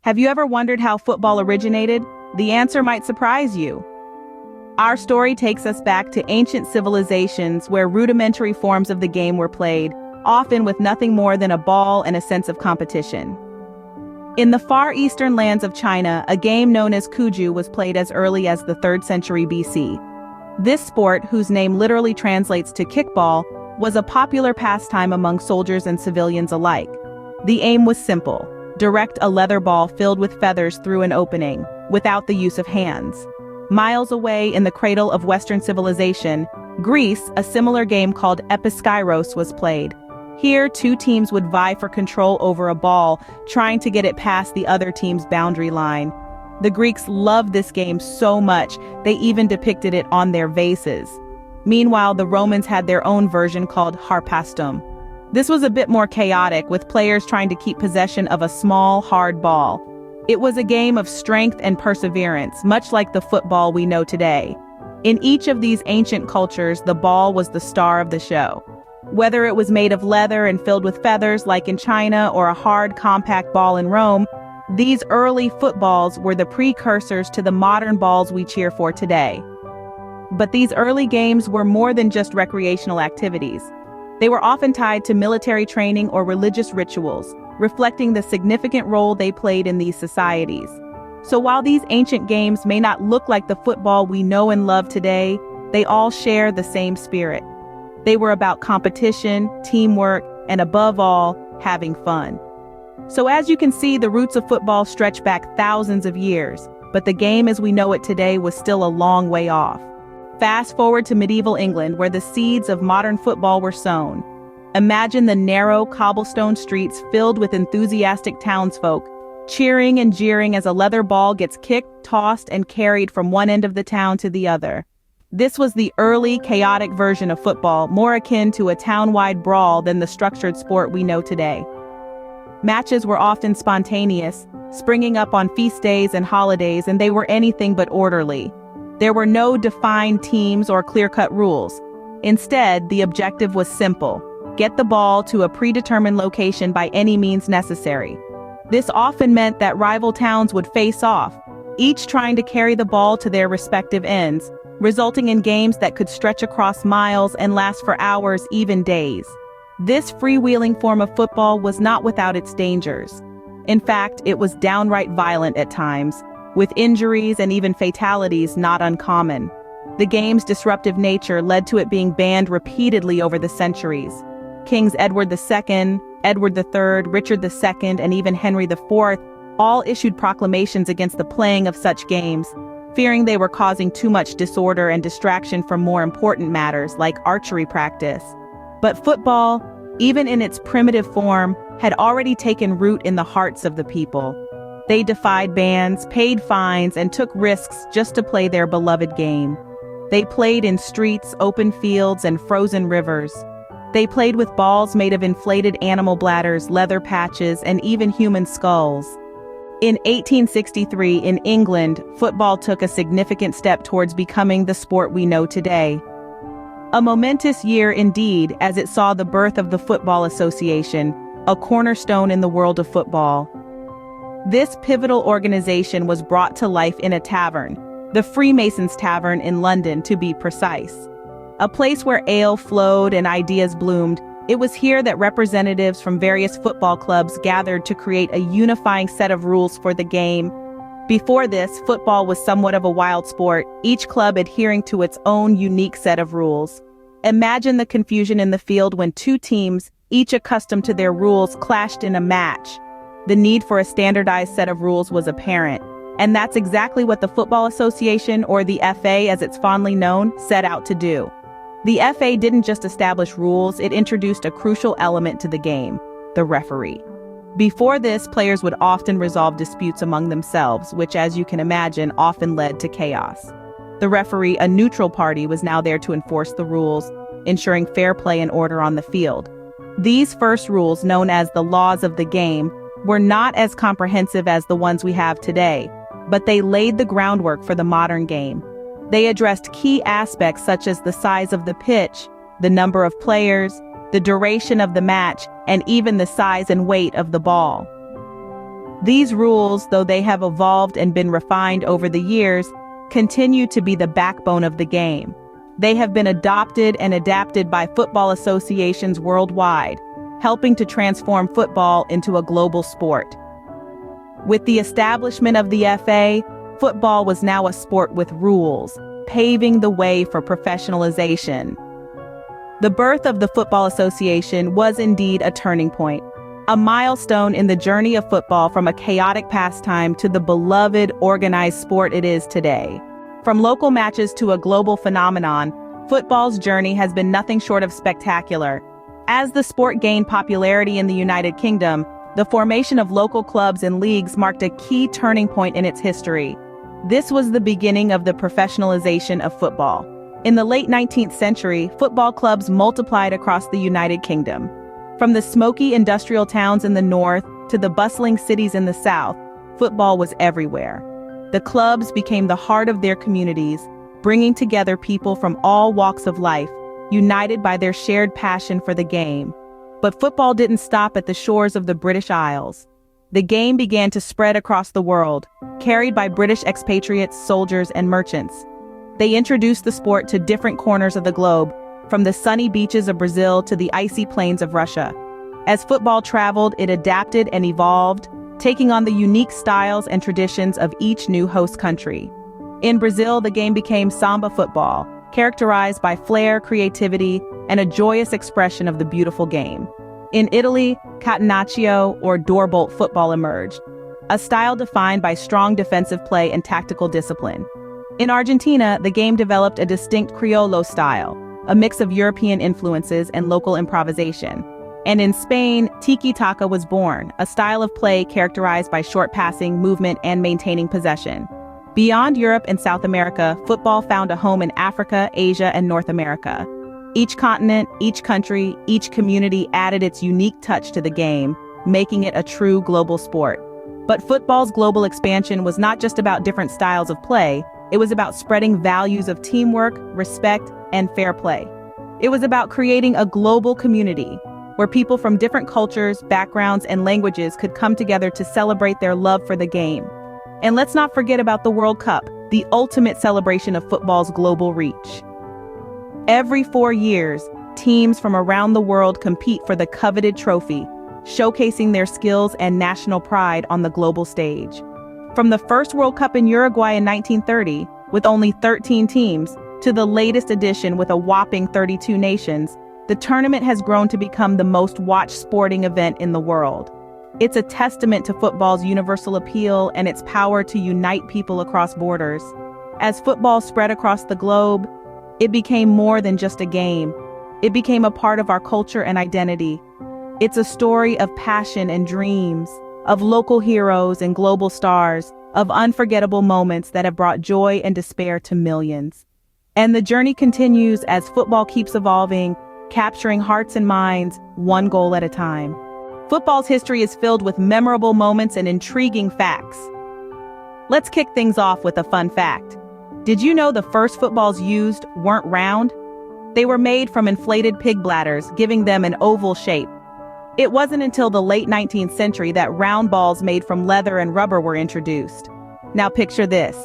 Have you ever wondered how football originated? The answer might surprise you. Our story takes us back to ancient civilizations where rudimentary forms of the game were played, often with nothing more than a ball and a sense of competition. In the far eastern lands of China, a game known as Cuju was played as early as the 3rd century BC. This sport, whose name literally translates to kickball, was a popular pastime among soldiers and civilians alike. The aim was simple: direct a leather ball filled with feathers through an opening, without the use of hands. Miles away in the cradle of Western civilization, Greece, a similar game called episkairos was played. Here, two teams would vie for control over a ball, trying to get it past the other team's boundary line. The Greeks loved this game so much, they even depicted it on their vases. Meanwhile, the Romans had their own version called harpastum. This was a bit more chaotic, with players trying to keep possession of a small, hard ball. It was a game of strength and perseverance, much like the football we know today. In each of these ancient cultures, the ball was the star of the show. Whether it was made of leather and filled with feathers like in China or a hard, compact ball in Rome, these early footballs were the precursors to the modern balls we cheer for today. But these early games were more than just recreational activities. They were often tied to military training or religious rituals, reflecting the significant role they played in these societies. So while these ancient games may not look like the football we know and love today, they all share the same spirit. They were about competition, teamwork, and above all, having fun. So as you can see, the roots of football stretch back thousands of years, but the game as we know it today was still a long way off. Fast forward to medieval England, where the seeds of modern football were sown. Imagine the narrow cobblestone streets filled with enthusiastic townsfolk, cheering and jeering as a leather ball gets kicked, tossed, and carried from one end of the town to the other. This was the early, chaotic version of football, more akin to a town-wide brawl than the structured sport we know today. Matches were often spontaneous, springing up on feast days and holidays, and they were anything but orderly. There were no defined teams or clear-cut rules. Instead, the objective was simple: get the ball to a predetermined location by any means necessary. This often meant that rival towns would face off, each trying to carry the ball to their respective ends, resulting in games that could stretch across miles and last for hours, even days. This freewheeling form of football was not without its dangers. In fact, it was downright violent at times, with injuries and even fatalities not uncommon. The game's disruptive nature led to it being banned repeatedly over the centuries. Kings Edward II, Edward III, Richard II, and even Henry IV all issued proclamations against the playing of such games, fearing they were causing too much disorder and distraction from more important matters like archery practice. But football, even in its primitive form, had already taken root in the hearts of the people. They defied bans, paid fines, and took risks just to play their beloved game. They played in streets, open fields, and frozen rivers. They played with balls made of inflated animal bladders, leather patches, and even human skulls. In 1863, in England, football took a significant step towards becoming the sport we know today. A momentous year indeed, as it saw the birth of the Football Association, a cornerstone in the world of football. This pivotal organization was brought to life in a tavern, the Freemasons' Tavern in London to be precise. A place where ale flowed and ideas bloomed. It was here that representatives from various football clubs gathered to create a unifying set of rules for the game. Before this, football was somewhat of a wild sport, each club adhering to its own unique set of rules. Imagine the confusion in the field when two teams, each accustomed to their rules, clashed in a match. The need for a standardized set of rules was apparent, and that's exactly what the Football Association, or the FA as it's fondly known, set out to do. The FA didn't just establish rules, it introduced a crucial element to the game: the referee. Before this, players would often resolve disputes among themselves, which, as you can imagine, often led to chaos. The referee, a neutral party, was now there to enforce the rules, ensuring fair play and order on the field. These first rules, known as the laws of the game, were not as comprehensive as the ones we have today, but they laid the groundwork for the modern game. They addressed key aspects such as the size of the pitch, the number of players, the duration of the match, and even the size and weight of the ball. These rules, though they have evolved and been refined over the years, continue to be the backbone of the game. They have been adopted and adapted by football associations worldwide, helping to transform football into a global sport. With the establishment of the FA, football was now a sport with rules, paving the way for professionalization. The birth of the Football Association was indeed a turning point, a milestone in the journey of football from a chaotic pastime to the beloved, organized sport it is today. From local matches to a global phenomenon, football's journey has been nothing short of spectacular. As the sport gained popularity in the United Kingdom, the formation of local clubs and leagues marked a key turning point in its history. This was the beginning of the professionalization of football. In the late 19th century, football clubs multiplied across the United Kingdom. From the smoky industrial towns in the north to the bustling cities in the south, football was everywhere. The clubs became the heart of their communities, bringing together people from all walks of life, united by their shared passion for the game. But football didn't stop at the shores of the British Isles. The game began to spread across the world, carried by British expatriates, soldiers, and merchants. They introduced the sport to different corners of the globe, from the sunny beaches of Brazil to the icy plains of Russia. As football traveled, it adapted and evolved, taking on the unique styles and traditions of each new host country. In Brazil, the game became samba football, characterized by flair, creativity, and a joyous expression of the beautiful game. In Italy, catenaccio, or doorbolt football emerged, a style defined by strong defensive play and tactical discipline. In Argentina, the game developed a distinct criollo style, a mix of European influences and local improvisation. And in Spain, tiki-taka was born, a style of play characterized by short passing, movement, and maintaining possession. Beyond Europe and South America, football found a home in Africa, Asia, and North America. Each continent, each country, each community added its unique touch to the game, making it a true global sport. But football's global expansion was not just about different styles of play, it was about spreading values of teamwork, respect, and fair play. It was about creating a global community, where people from different cultures, backgrounds, and languages could come together to celebrate their love for the game. And let's not forget about the World Cup, the ultimate celebration of football's global reach. Every 4 years, teams from around the world compete for the coveted trophy, showcasing their skills and national pride on the global stage. From the first World Cup in Uruguay in 1930, with only 13 teams, to the latest edition with a whopping 32 nations, the tournament has grown to become the most watched sporting event in the world. It's a testament to football's universal appeal and its power to unite people across borders. As football spread across the globe, it became more than just a game. It became a part of our culture and identity. It's a story of passion and dreams, of local heroes and global stars, of unforgettable moments that have brought joy and despair to millions. And the journey continues as football keeps evolving, capturing hearts and minds, one goal at a time. Football's history is filled with memorable moments and intriguing facts. Let's kick things off with a fun fact. Did you know the first footballs used weren't round? They were made from inflated pig bladders, giving them an oval shape. It wasn't until the late 19th century that round balls made from leather and rubber were introduced. Now picture this.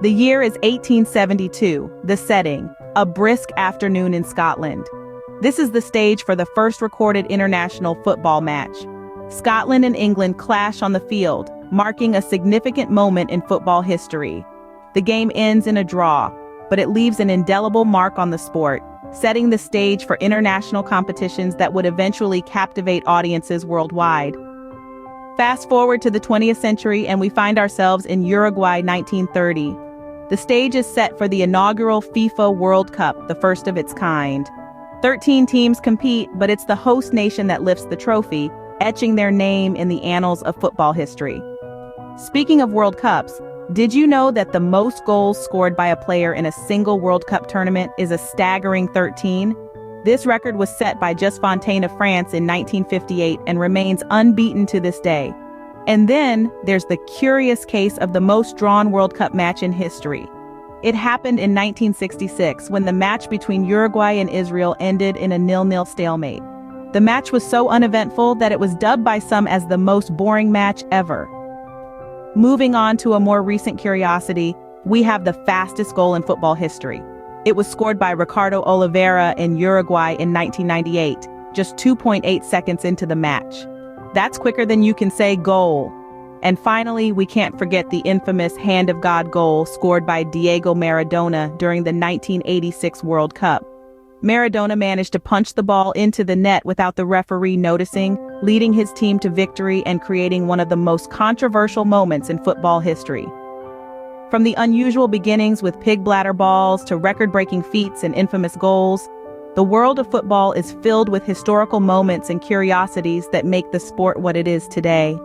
The year is 1872, the setting, a brisk afternoon in Scotland. This is the stage for the first recorded international football match. Scotland and England clash on the field, marking a significant moment in football history. The game ends in a draw, but it leaves an indelible mark on the sport, setting the stage for international competitions that would eventually captivate audiences worldwide. Fast forward to the 20th century and we find ourselves in Uruguay 1930. The stage is set for the inaugural FIFA World Cup, the first of its kind. 13 teams compete, but it's the host nation that lifts the trophy, etching their name in the annals of football history. Speaking of World Cups, did you know that the most goals scored by a player in a single World Cup tournament is a staggering 13? This record was set by Just Fontaine of France in 1958 and remains unbeaten to this day. And then there's the curious case of the most drawn World Cup match in history. It happened in 1966 when the match between Uruguay and Israel ended in a 0-0 stalemate. The match was so uneventful that it was dubbed by some as the most boring match ever. Moving on to a more recent curiosity, we have the fastest goal in football history. It was scored by Ricardo Oliveira in Uruguay in 1998, just 2.8 seconds into the match. That's quicker than you can say goal. And finally, we can't forget the infamous Hand of God goal scored by Diego Maradona during the 1986 World Cup. Maradona managed to punch the ball into the net without the referee noticing, leading his team to victory and creating one of the most controversial moments in football history. From the unusual beginnings with pig bladder balls to record-breaking feats and infamous goals, the world of football is filled with historical moments and curiosities that make the sport what it is today.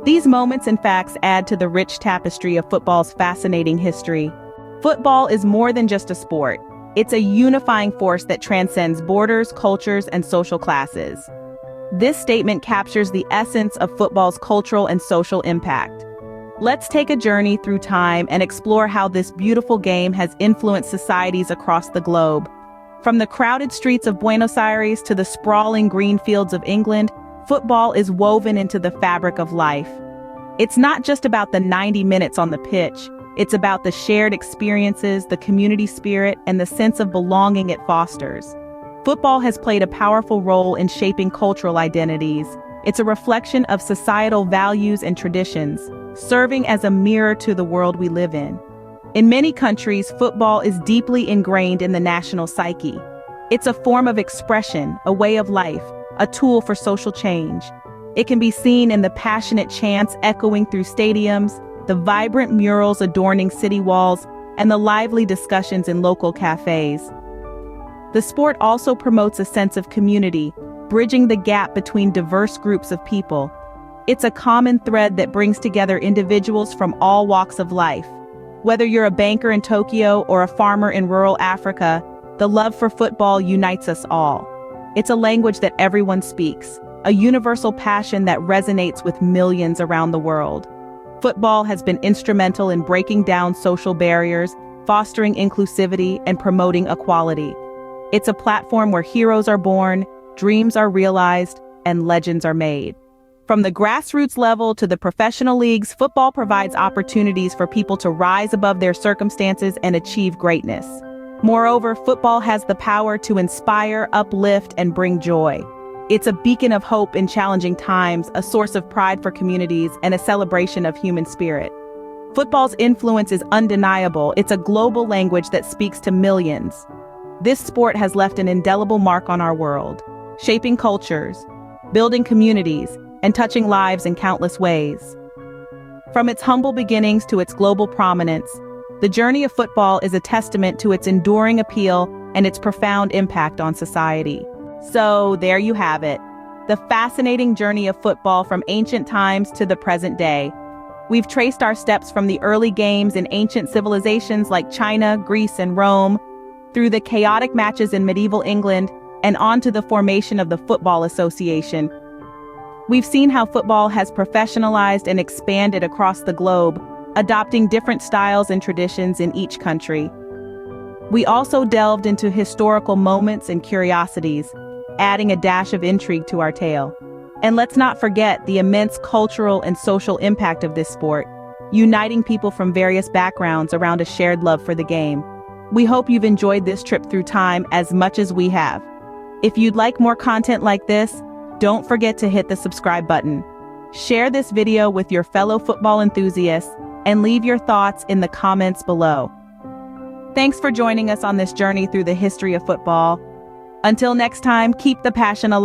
These moments and facts add to the rich tapestry of football's fascinating history. Football is more than just a sport. It's a unifying force that transcends borders, cultures, and social classes. This statement captures the essence of football's cultural and social impact. Let's take a journey through time and explore how this beautiful game has influenced societies across the globe. From the crowded streets of Buenos Aires to the sprawling green fields of England, football is woven into the fabric of life. It's not just about the 90 minutes on the pitch. It's about the shared experiences, the community spirit, and the sense of belonging it fosters. Football has played a powerful role in shaping cultural identities. It's a reflection of societal values and traditions, serving as a mirror to the world we live in. In many countries, football is deeply ingrained in the national psyche. It's a form of expression, a way of life, a tool for social change. It can be seen in the passionate chants echoing through stadiums, the vibrant murals adorning city walls, and the lively discussions in local cafes. The sport also promotes a sense of community, bridging the gap between diverse groups of people. It's a common thread that brings together individuals from all walks of life. Whether you're a banker in Tokyo or a farmer in rural Africa, the love for football unites us all. It's a language that everyone speaks, a universal passion that resonates with millions around the world. Football has been instrumental in breaking down social barriers, fostering inclusivity, and promoting equality. It's a platform where heroes are born, dreams are realized, and legends are made. From the grassroots level to the professional leagues, football provides opportunities for people to rise above their circumstances and achieve greatness. Moreover, football has the power to inspire, uplift, and bring joy. It's a beacon of hope in challenging times, a source of pride for communities, and a celebration of human spirit. Football's influence is undeniable. It's a global language that speaks to millions. This sport has left an indelible mark on our world, shaping cultures, building communities, and touching lives in countless ways. From its humble beginnings to its global prominence, the journey of football is a testament to its enduring appeal and its profound impact on society. So there you have it, the fascinating journey of football from ancient times to the present day. We've traced our steps from the early games in ancient civilizations like China, Greece, and Rome, through the chaotic matches in medieval England, and on to the formation of the Football Association. We've seen how football has professionalized and expanded across the globe, adopting different styles and traditions in each country. We also delved into historical moments and curiosities, adding a dash of intrigue to our tale. And let's not forget the immense cultural and social impact of this sport, uniting people from various backgrounds around a shared love for the game. We hope you've enjoyed this trip through time as much as we have. If you'd like more content like this, don't forget to hit the subscribe button. Share this video with your fellow football enthusiasts and leave your thoughts in the comments below. Thanks for joining us on this journey through the history of football. Until next time, keep the passion alive.